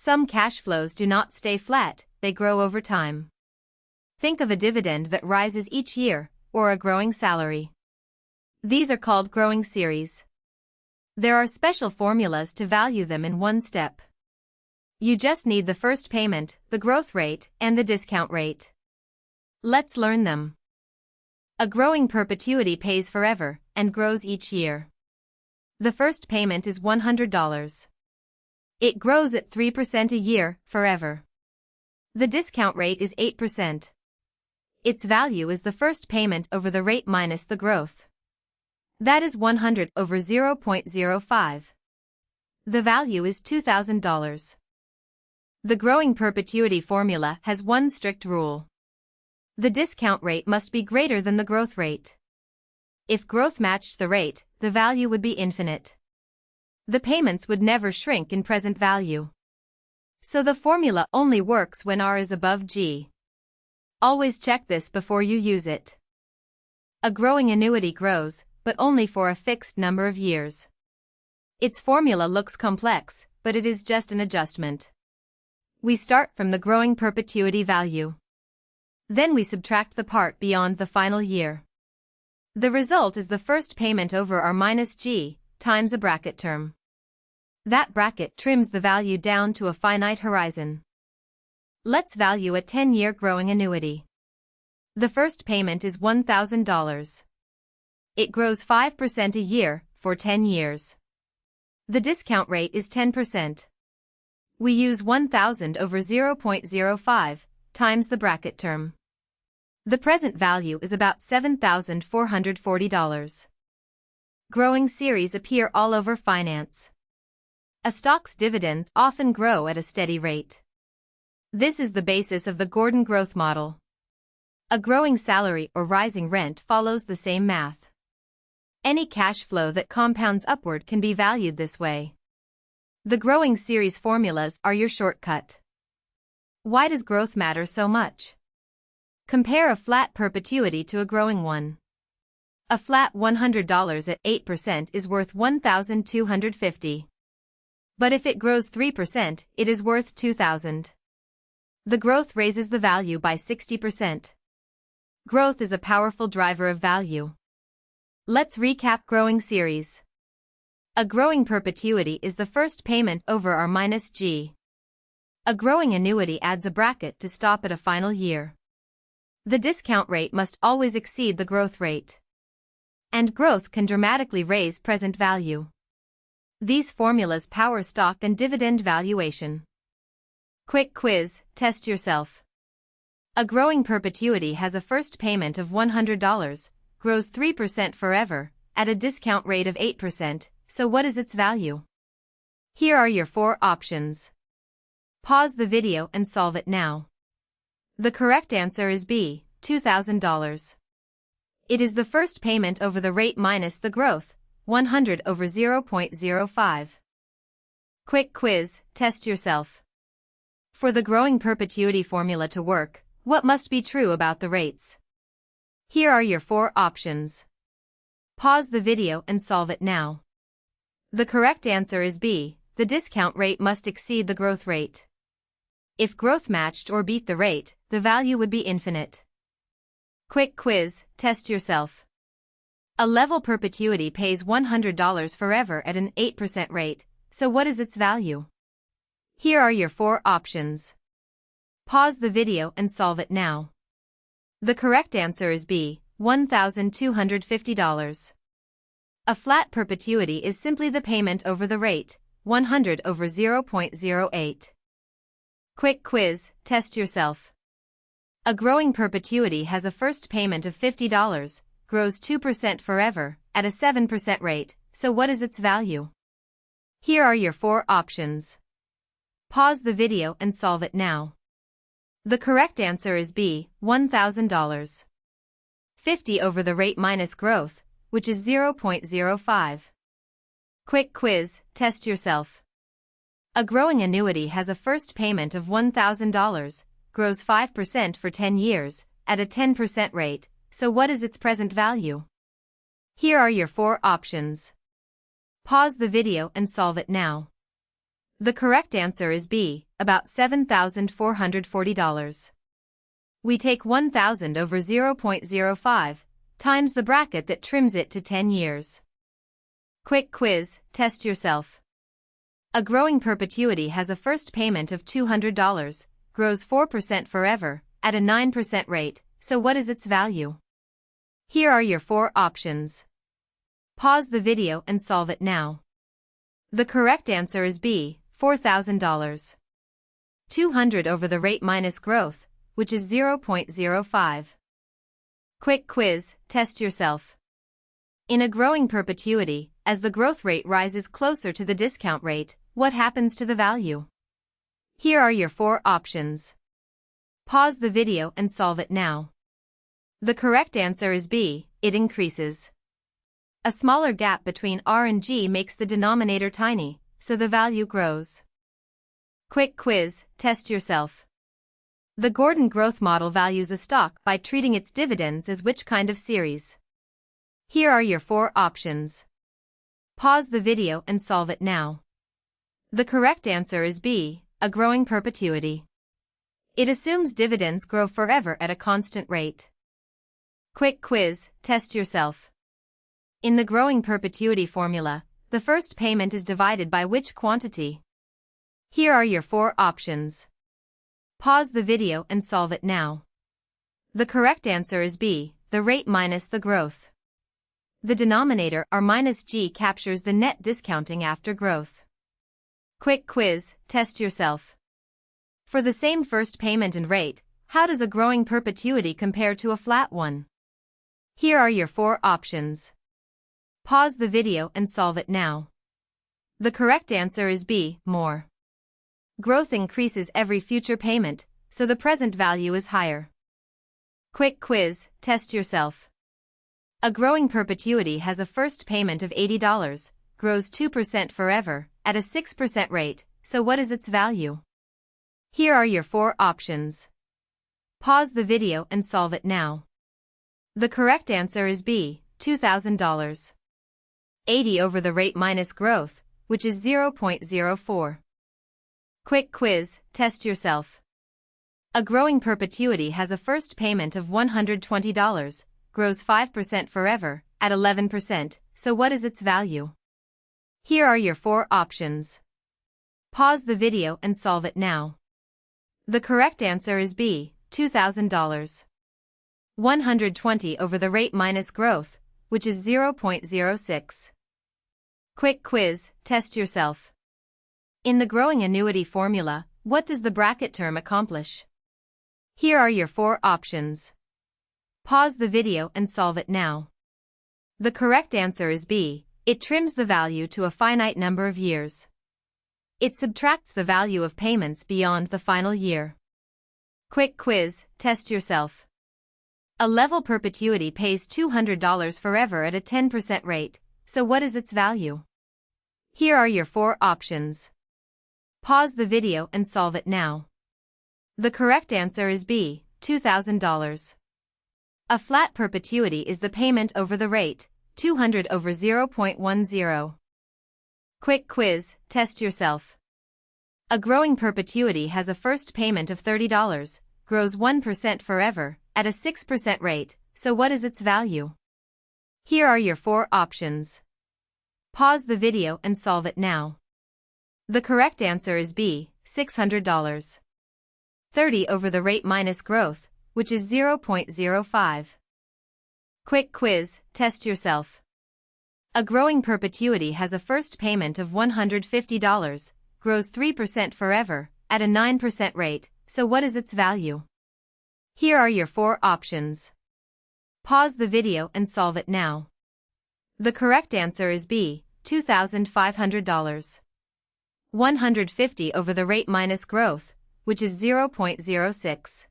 Some cash flows do not stay flat, they grow over time. Think of a dividend that rises each year, or a growing salary. These are called growing series. There are special formulas to value them in one step. You just need the first payment, the growth rate, and the discount rate. Let's learn them. A growing perpetuity pays forever and grows each year. The first payment is $100. It grows at 3% a year, forever. The discount rate is 8%. Its value is the first payment over the rate minus the growth. That is 100 over 0.05. The value is $2,000. The growing perpetuity formula has one strict rule. The discount rate must be greater than the growth rate. If growth matched the rate, the value would be infinite. The payments would never shrink in present value. So the formula only works when R is above G. Always check this before you use it. A growing annuity grows, but only for a fixed number of years. Its formula looks complex, but it is just an adjustment. We start from the growing perpetuity value. Then we subtract the part beyond the final year. The result is the first payment over R minus G, times a bracket term. That bracket trims the value down to a finite horizon. Let's value a 10-year growing annuity. The first payment is $1,000. It grows 5% a year, for 10 years. The discount rate is 10%. We use 1,000 over 0.05, times the bracket term. The present value is about $7,440. Growing series appear all over finance. A stock's dividends often grow at a steady rate. This is the basis of the Gordon growth model. A growing salary or rising rent follows the same math. Any cash flow that compounds upward can be valued this way. The growing series formulas are your shortcut. Why does growth matter so much? Compare a flat perpetuity to a growing one. A flat $100 at 8% is worth $1,250. But if it grows 3%, it is worth $2,000. The growth raises the value by 60%. Growth is a powerful driver of value. Let's recap growing series. A growing perpetuity is the first payment over R minus G. A growing annuity adds a bracket to stop at a final year. The discount rate must always exceed the growth rate. And growth can dramatically raise present value. These formulas power stock and dividend valuation. Quick quiz, test yourself. A growing perpetuity has a first payment of $100, grows 3% forever, at a discount rate of 8%, so what is its value? Here are your 4 options. Pause the video and solve it now. The correct answer is B, $2,000. It is the first payment over the rate minus the growth, 100 over 0.05. Quick quiz, test yourself. For the growing perpetuity formula to work, what must be true about the rates? Here are your 4 options. Pause the video and solve it now. The correct answer is B, the discount rate must exceed the growth rate. If growth matched or beat the rate, the value would be infinite. Quick quiz, test yourself. A level perpetuity pays $100 forever at an 8% rate, so what is its value? Here are your 4 options. Pause the video and solve it now. The correct answer is B, $1,250. A flat perpetuity is simply the payment over the rate, 100 over 0.08. Quick quiz, test yourself. A growing perpetuity has a first payment of $50, grows 2% forever, at a 7% rate, so what is its value? Here are your 4 options. Pause the video and solve it now. The correct answer is B, $1,000. 50 over the rate minus growth, which is 0.05. Quick quiz, test yourself. A growing annuity has a first payment of $1,000, grows 5% for 10 years, at a 10% rate, so what is its present value? Here are your 4 options. Pause the video and solve it now. The correct answer is B, about $7,440. We take 1,000 over 0.05 times the bracket that trims it to 10 years. Quick quiz, test yourself. A growing perpetuity has a first payment of $200, grows 4% forever, at a 9% rate, so what is its value? Here are your 4 options. Pause the video and solve it now. The correct answer is B, $4,000. 200 over the rate minus growth, which is 0.05. Quick quiz, test yourself. In a growing perpetuity, as the growth rate rises closer to the discount rate, what happens to the value? Here are your 4 options. Pause the video and solve it now. The correct answer is B, it increases. A smaller gap between R and G makes the denominator tiny, so the value grows. Quick quiz, test yourself. The Gordon growth model values a stock by treating its dividends as which kind of series? Here are your 4 options. Pause the video and solve it now. The correct answer is B, a growing perpetuity. It assumes dividends grow forever at a constant rate. Quick quiz, test yourself. In the growing perpetuity formula, the first payment is divided by which quantity? Here are your 4 options. Pause the video and solve it now. The correct answer is B, the rate minus the growth. The denominator R minus G captures the net discounting after growth. Quick quiz, test yourself. For the same first payment and rate, how does a growing perpetuity compare to a flat one? Here are your 4 options. Pause the video and solve it now. The correct answer is B, more. Growth increases every future payment, so the present value is higher. Quick quiz, test yourself. A growing perpetuity has a first payment of $80, grows 2% forever, at a 6% rate, so what is its value? Here are your 4 options. Pause the video and solve it now. The correct answer is B, $2,000. 80 over the rate minus growth, which is 0.04. Quick quiz, test yourself. A growing perpetuity has a first payment of $120, grows 5% forever, at 11%, so what is its value? Here are your 4 options. Pause the video and solve it now. The correct answer is B, $2,000. 120 over the rate minus growth, which is 0.06. Quick quiz, test yourself. In the growing annuity formula, what does the bracket term accomplish? Here are your 4 options. Pause the video and solve it now. The correct answer is B, it trims the value to a finite number of years. It subtracts the value of payments beyond the final year. Quick quiz, test yourself. A level perpetuity pays $200 forever at a 10% rate, so what is its value? Here are your 4 options. Pause the video and solve it now. The correct answer is B, $2,000. A flat perpetuity is the payment over the rate, 200 over 0.10. Quick quiz, test yourself. A growing perpetuity has a first payment of $30, grows 1% forever, at a 6% rate, so what is its value? Here are your 4 options. Pause the video and solve it now. The correct answer is B, $600. 30 over the rate minus growth, which is 0.05. Quick quiz, test yourself. A growing perpetuity has a first payment of $150, grows 3% forever, at a 9% rate, so what is its value? Here are your 4 options. Pause the video and solve it now. The correct answer is B, $2,500. 150 over the rate minus growth, which is 0.06.